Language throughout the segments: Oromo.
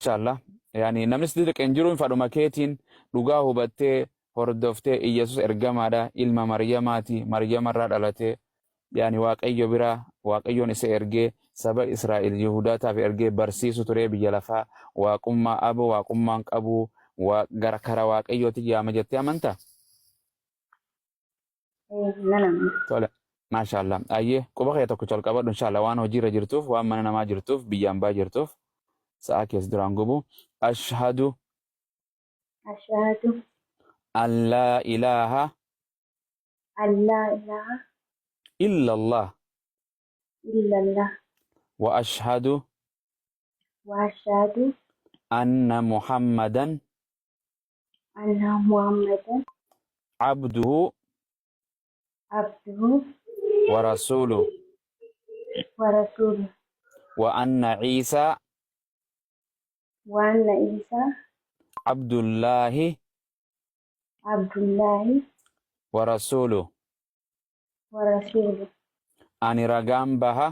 inshallah yani namni sidii qenjiruun fadhuma keetiin dhugaa hubattee hordoftee Iyesuus ergamaadha ilma Maryamaati Maryamarraa dhalatee yani waaqayyo bira waaqayyoon isa ergee saba Israa'el Yihudaataaf ergee barsiisu ture biyya lafaa waaqummaa abu waaqummaan qabu gara kara waaqayyooti yaama jettee amantaa? Tole maashaallah ayyee quba kee tokko calqabadhu inshallah waan hojiirra jirtuuf waan mana namaa jirtuuf biyyaan baa jirtuuf sa'a kees duraan gubu ashhadu an laa ilaaha إلا الله وأشهد أن محمدا عبده ورسوله وأن عيسى عبد الله ورسوله ani ragaan baha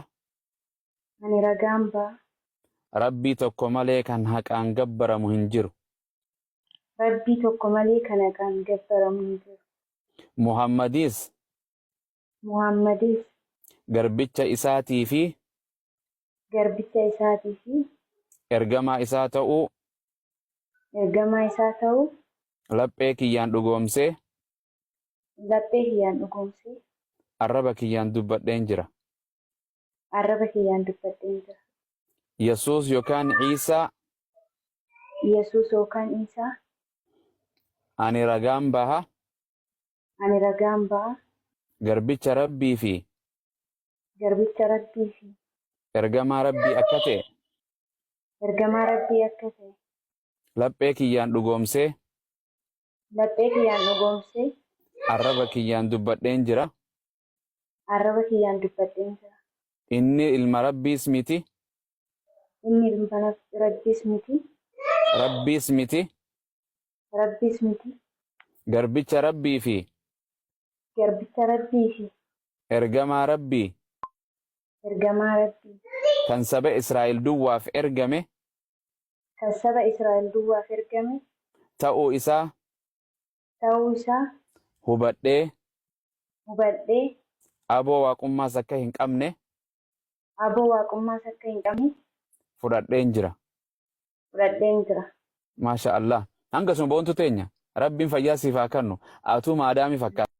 rabbii tokko malee kan haqaan gabbaramu hin jiru muhammadis garbicha isaatii fi ergamaa isaa ta'uu laphee kiyyaan dhugoomsee arraba kiyyaan dubbadheen jira Yesuus yookaan Iisaa ani ragaan baha garbicha rabbii fi ergamaa rabbii akka ta'e laphee kiyyaan dhugoomsee arraba kiyyaan dubbadheen jira inni ilma rabbiis miti rabbiis miti garbicha rabbii fi ergamaa rabbii kan saba Israa'el duwwaaf ergame ta'uu isaa hubadhee aboo waaqummaas akka hin qabne fudhadheen jira maasha Allah hanga sun boontu teenya rabbiin fayyaa siif haa kennu atuu maadaami fakkaata